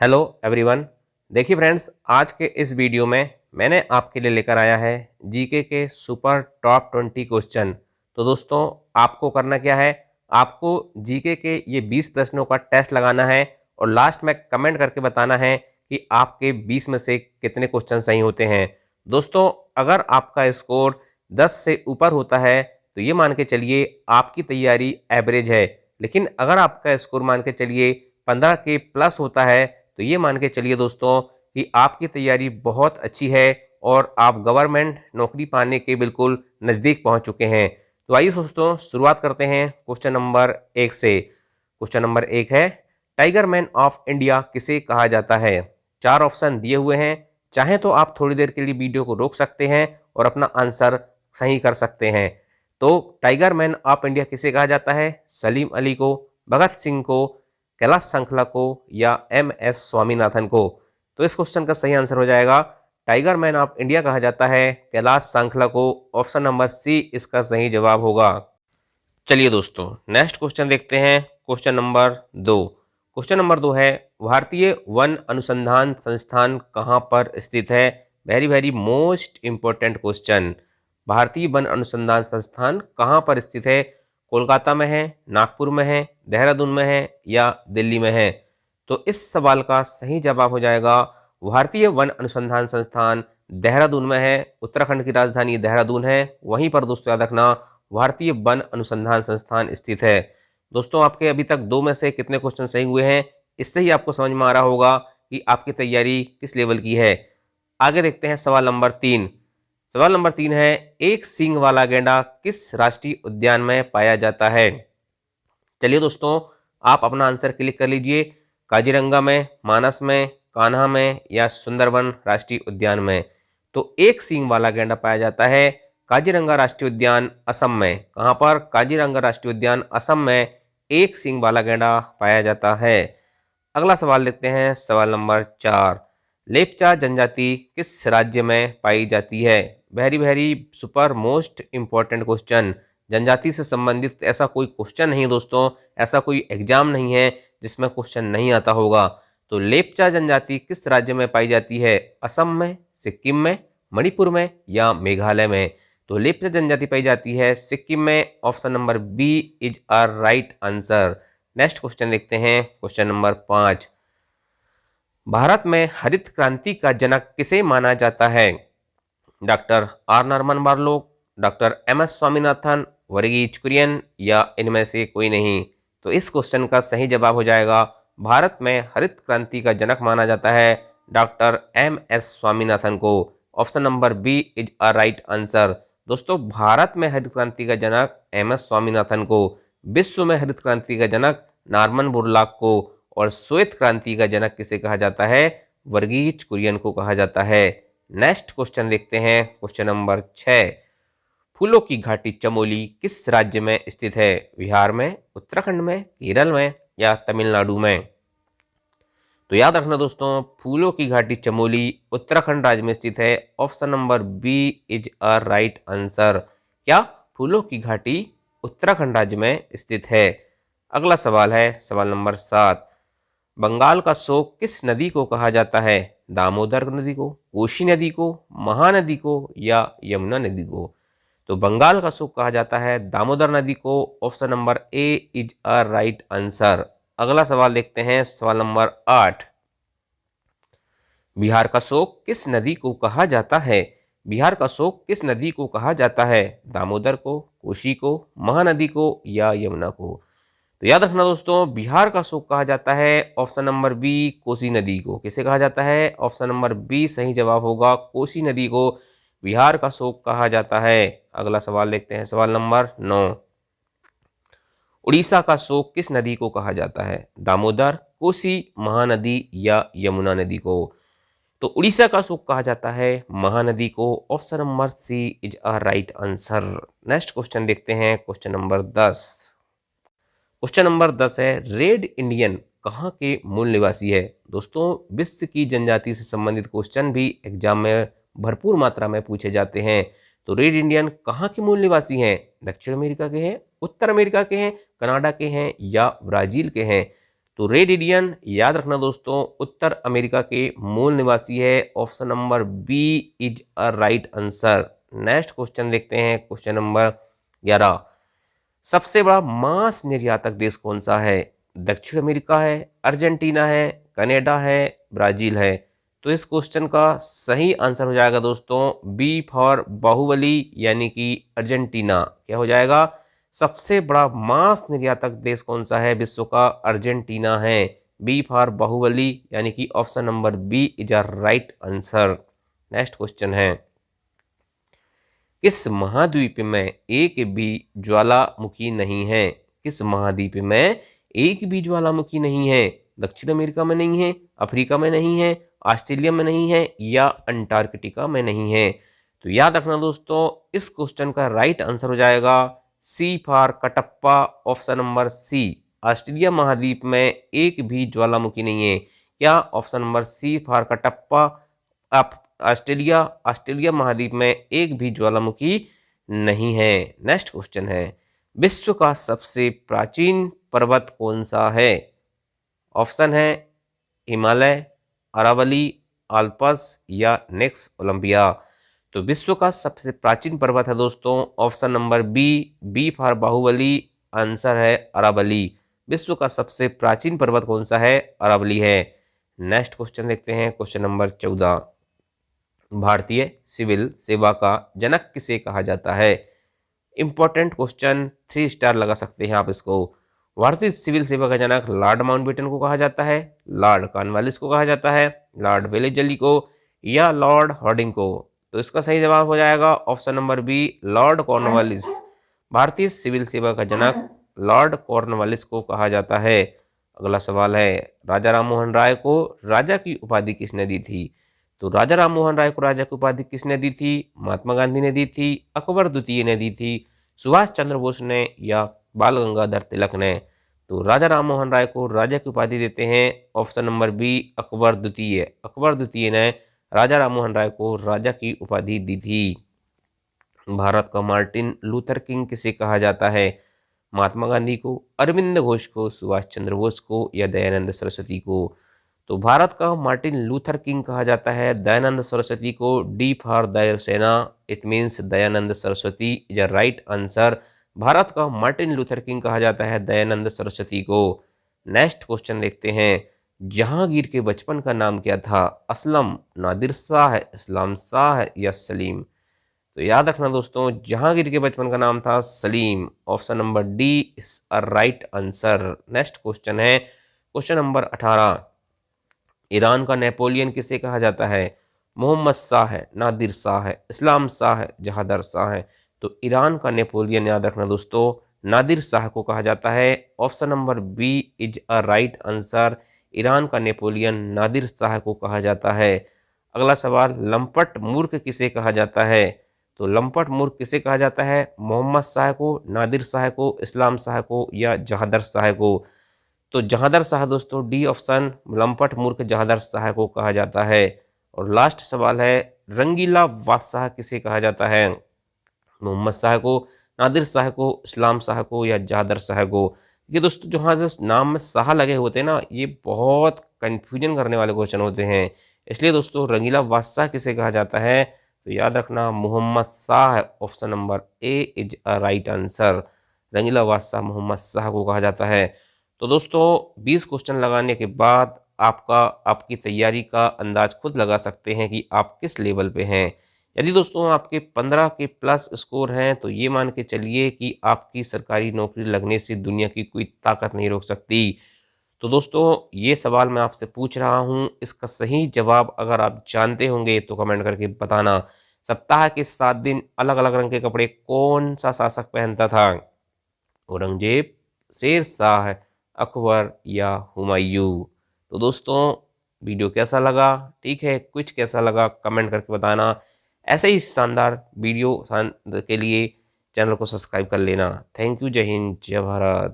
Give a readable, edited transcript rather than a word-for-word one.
Hello everyone. देखिए friends, आज के इस वीडियो में मैंने आपके लिए लेकर आया है जीके के सुपर टॉप 20 क्वेश्चन। तो दोस्तों, आपको करना क्या है, आपको जीके के ये 20 प्रश्नों का टेस्ट लगाना है और लास्ट में कमेंट करके बताना है कि आपके 20 में से कितने क्वेश्चन सही होते हैं। दोस्तों, अगर आपका स्कोर 10 से ऊपर होता है तो ये मान के चलिए आपकी तैयारी एवरेज है, लेकिन अगर आपका स्कोर मान के चलिए 15 के प्लस होता है तो ये मान के चलिए दोस्तों कि आपकी तैयारी बहुत अच्छी है और आप गवर्नमेंट नौकरी पाने के बिल्कुल नज़दीक पहुंच चुके हैं। तो आइए दोस्तों, शुरुआत करते हैं क्वेश्चन नंबर 1 से। क्वेश्चन नंबर 1 है, टाइगर मैन ऑफ इंडिया किसे कहा जाता है? 4 ऑप्शन दिए हुए हैं, चाहे तो आप थोड़ी देर के लिए वीडियो को रोक सकते हैं और अपना आंसर सही कर सकते हैं। तो टाइगर मैन ऑफ इंडिया किसे कहा जाता है? सलीम अली को, भगत सिंह को, कैलाश संखला को या MS स्वामीनाथन को? तो इस क्वेश्चन का सही आंसर हो जाएगा टाइगर मैन ऑफ इंडिया कहा जाता है कैलाश संखला को। ऑप्शन नंबर सी इसका सही जवाब होगा। चलिए दोस्तों, नेक्स्ट क्वेश्चन देखते हैं। Question number 2। क्वेश्चन नंबर 2 है, भारतीय वन अनुसंधान संस्थान कहाँ पर स्थित है? Very very most important question. भारतीय वन अनुसंधान संस्थान कहाँ पर स्थित है? कोलकाता में है, नागपुर में है, देहरादून में है या दिल्ली में है? तो इस सवाल का सही जवाब हो जाएगा भारतीय वन अनुसंधान संस्थान देहरादून में है। उत्तराखंड की राजधानी देहरादून है, वहीं पर दोस्तों याद रखना भारतीय वन अनुसंधान संस्थान स्थित है। दोस्तों, आपके अभी तक 2 में से कितने क्वेश्चन सही हुए हैं, इससे ही आपको समझ में आ रहा होगा कि आपकी तैयारी किस लेवल की है। आगे देखते हैं सवाल नंबर 3। सवाल नंबर 3 है, एक सींग वाला गैंडा किस राष्ट्रीय उद्यान में पाया जाता है? चलिए दोस्तों, आप अपना आंसर क्लिक कर लीजिए। काजीरंगा में, मानस में, कान्हा में या सुंदरवन राष्ट्रीय उद्यान में? तो एक सींग वाला गैंडा पाया जाता है काजीरंगा राष्ट्रीय उद्यान, असम में। कहाँ पर? काजीरंगा राष्ट्रीय उद्यान, असम में एक सींग वाला गैंडा पाया जाता है। अगला सवाल देखते हैं, सवाल नंबर 4। लेपचा जनजाति किस राज्य में पाई जाती है? Very very super most important question. जनजाति से संबंधित ऐसा कोई क्वेश्चन नहीं दोस्तों, ऐसा कोई एग्जाम नहीं है जिसमें क्वेश्चन नहीं आता होगा। तो लेपचा जनजाति किस राज्य में पाई जाती है? असम में, सिक्किम में, मणिपुर में या मेघालय में? तो लेपचा जनजाति पाई जाती है सिक्किम में। Option number B is our right answer. Next question देखते हैं, क्वेश्चन नंबर 5। भारत में हरित क्रांति का जनक किसे माना जाता है? Doctor R Norman Borlaug, doctor MS Swaminathan, Verghese Kurien या इनमें से कोई नहीं? तो इस क्वेश्चन का सही जवाब हो जाएगा भारत में हरित क्रांति का जनक माना जाता है डॉक्टर MS स्वामीनाथन को। Option number B is a right answer. दोस्तों, भारत में हरित क्रांति का जनक MS स्वामीनाथन को, विश्व में हरित क्रांति का जनक नॉर्मन बोरलॉग को और श्वेत क्रांति का जनक किसे कहा जाता है? वर्गीज कुरियन को कहा जाता है। नेक्स्ट क्वेश्चन देखते हैं, क्वेश्चन नंबर 6। फूलों की घाटी चमोली किस राज्य में स्थित है? बिहार में, उत्तराखंड में, केरल में या तमिलनाडु में? तो याद रखना दोस्तों, फूलों की घाटी चमोली उत्तराखंड राज्य में स्थित है। Option number B is a right answer. क्या फूलों की घाटी उत्तराखंड राज्य में स्थित है? अगला सवाल है सवाल नंबर 7। बंगाल का शोक किस नदी को कहा जाता है? दामोदर नदी को, कोसी नदी को, महानदी को या यमुना नदी को? तो बंगाल का शोक कहा जाता है दामोदर नदी को। Option number A is a right answer. अगला सवाल देखते हैं, सवाल नंबर 8। बिहार का शोक किस नदी को कहा जाता है? बिहार का शोक किस नदी को कहा जाता है? दामोदर को, कोसी को, महानदी को या यमुना को? तो याद रखना दोस्तों, बिहार का शोक कहा जाता है ऑप्शन नंबर बी कोसी नदी को। किसे कहा जाता है? ऑप्शन नंबर बी सही जवाब होगा, कोसी नदी को बिहार का शोक कहा जाता है। अगला सवाल देखते हैं, सवाल नंबर 9। उड़ीसा का शोक किस नदी को कहा जाता है? दामोदर, कोसी, महानदी या यमुना नदी को? तो उड़ीसा का शोक कहा जाता है महानदी को। Option number C is a right answer. Next question देखते हैं, क्वेश्चन नंबर 10। क्वेश्चन नंबर 10 है, रेड इंडियन कहाँ के मूल निवासी है? दोस्तों, विश्व की जनजाति से संबंधित क्वेश्चन भी एग्जाम में भरपूर मात्रा में पूछे जाते हैं। तो रेड इंडियन कहाँ के मूल निवासी हैं? दक्षिण अमेरिका के हैं, उत्तर अमेरिका के हैं, कनाडा के हैं या ब्राजील के हैं? तो रेड इंडियन याद रखना दोस्तों उत्तर अमेरिका के मूल निवासी है। Option number B is a right answer. Next question देखते हैं, क्वेश्चन नंबर 11। सबसे बड़ा मांस निर्यातक देश कौन सा है? दक्षिण अमेरिका है, अर्जेंटीना है, कनाडा है, ब्राजील है। तो इस क्वेश्चन का सही आंसर हो जाएगा दोस्तों बी फॉर बाहुबली, यानी कि अर्जेंटीना। क्या हो जाएगा? सबसे बड़ा मांस निर्यातक देश कौन सा है विश्व का? अर्जेंटीना है। बी फॉर बाहुबली, यानी कि option number B is a right answer. Next question है, किस महाद्वीप में एक भी ज्वालामुखी नहीं है? किस महाद्वीप में एक भी ज्वालामुखी नहीं है? दक्षिण अमेरिका में नहीं है, अफ्रीका में नहीं है, ऑस्ट्रेलिया में नहीं है, या अंटार्कटिका में नहीं है। तो याद रखना दोस्तों इस क्वेश्चन का राइट आंसर हो जाएगा C for Kattappa, option number C. Australia महाद्वीप में एक भी ज्वालामुखी नहीं है। क्या? Option number C for Kattappa. आप ऑस्ट्रेलिया महाद्वीप में एक भी ज्वालामुखी नहीं है। नेक्स्ट क्वेश्चन है, विश्व का सबसे प्राचीन पर्वत कौन सा है? ऑप्शन है हिमालय, अरावली, आल्पस, या नेक्स ओलंपिया। तो विश्व का सबसे प्राचीन पर्वत है दोस्तों option number B, B for Baahubali. Answer है अरावली। विश्व का सबसे प्राचीन पर्वत कौन सा है? अरावली है। नेक्स्ट क्वेश्चन देखते हैं, क्वेश्चन नंबर 14। भारतीय सिविल सेवा का जनक किसे कहा जाता है? इंपॉर्टेंट क्वेश्चन, 3 स्टार लगा सकते हैं आप इसको। भारतीय सिविल सेवा का जनक लॉर्ड माउंटबेटन को कहा जाता है, लॉर्ड कॉर्नवालिस को कहा जाता है, लॉर्ड वेलेस्ली को, या लॉर्ड हार्डिंग को। तो इसका सही जवाब हो जाएगा option number B, Lord Cornwallis. भारतीय सिविल सेवा का जनक लॉर्ड कॉर्नवालिस को कहा जाता है। अगला सवाल है, राजा राम मोहन राय को राजा की उपाधि किसने दी थी? तो राजा राम मोहन राय को राजा की उपाधि किसने दी थी? महात्मा गांधी ने दी थी, अकबर द्वितीय ने दी थी, सुभाष चंद्र बोस ने, या बाल गंगाधर तिलक ने। तो राजा राम मोहन राय को राजा की उपाधि देते हैं ऑप्शन नंबर बी, अकबर द्वितीय। अकबर द्वितीय ने राजा राम मोहन राय को राजा की उपाधि दी थी। भारत का मार्टिन लूथर किंग किसे कहा जाता है? महात्मा गांधी को, अरविंद घोष को, सुभाष चंद्र बोस को, या दयानंद सरस्वती को। तो भारत का मार्टिन लूथर किंग कहा जाता है दयानंद सरस्वती को। D for Dayasena, it means Dayanand Saraswati is a right answer. Bharat का मार्टिन लूथर किंग कहा जाता है दयानंद सरस्वती को। नेक्स्ट क्वेश्चन देखते हैं, जहांगीर के बचपन का नाम क्या था? असलम, नादिर शाह, इस्लाम शाह, या सलीम। तो याद रखना दोस्तों जहांगीर के बचपन का नाम था Salim. Option number D is a right answer. Next question है, क्वेश्चन नंबर 18। ईरान का नेपोलियन किसे कहा जाता है? मोहम्मद शाह है, नादिर शाह है, इस्लाम शाह है, जहादर शाह है। तो ईरान का नेपोलियन याद रखना दोस्तों नादिर शाह को कहा जाता है। Option number B is a right answer. Iran का नेपोलियन नादिर शाह को कहा जाता है। अगला सवाल, लंपट मूर्ख किसे कहा जाता है? तो लंपट मूर्ख किसे कहा जाता है? मोहम्मद शाह को, नादिर शाह को, इस्लाम शाह को, या जहादर शाह को। तो जहादर शाह दोस्तों डी ऑप्शन, लंपट मूर्ख जहादर शाह को कहा जाता है। और लास्ट सवाल है, रंगीला बादशाह किसे कहा जाता है? मोहम्मद शाह को, नादिर शाह को, इस्लाम शाह को, या जहादर शाह को। ये दोस्तों जहाँ जो नाम में शाह लगे होते हैं ना, ये बहुत कंफ्यूजन करने वाले क्वेश्चन होते हैं। इसलिए दोस्तों रंगीला बादशाह किसे कहा जाता है? तो याद रखना Mohammad Shah, option number A is a right answer. Rangila बादशाह मोहम्मद शाह को कहा जाता है। तो दोस्तों 20 क्वेश्चन लगाने के बाद आपकी तैयारी का अंदाज खुद लगा सकते हैं कि आप किस लेवल पे हैं। यदि दोस्तों आपके 15 के प्लस स्कोर हैं तो ये मान के चलिए कि आपकी सरकारी नौकरी लगने से दुनिया की कोई ताकत नहीं रोक सकती। तो दोस्तों ये सवाल मैं आपसे पूछ रहा हूँ, इसका सही जवाब अगर आप जानते होंगे तो कमेंट करके बताना। सप्ताह के 7 दिन अलग अलग रंग के कपड़े कौन सा शासक पहनता था? औरंगजेब, शेर शाह, अकबर, या हुमायूं। तो दोस्तों वीडियो कैसा लगा, ठीक है, कुछ कैसा लगा कमेंट करके बताना। ऐसे ही शानदार वीडियो के लिए चैनल को सब्सक्राइब कर लेना। थैंक यू, जय हिंद, जय भारत।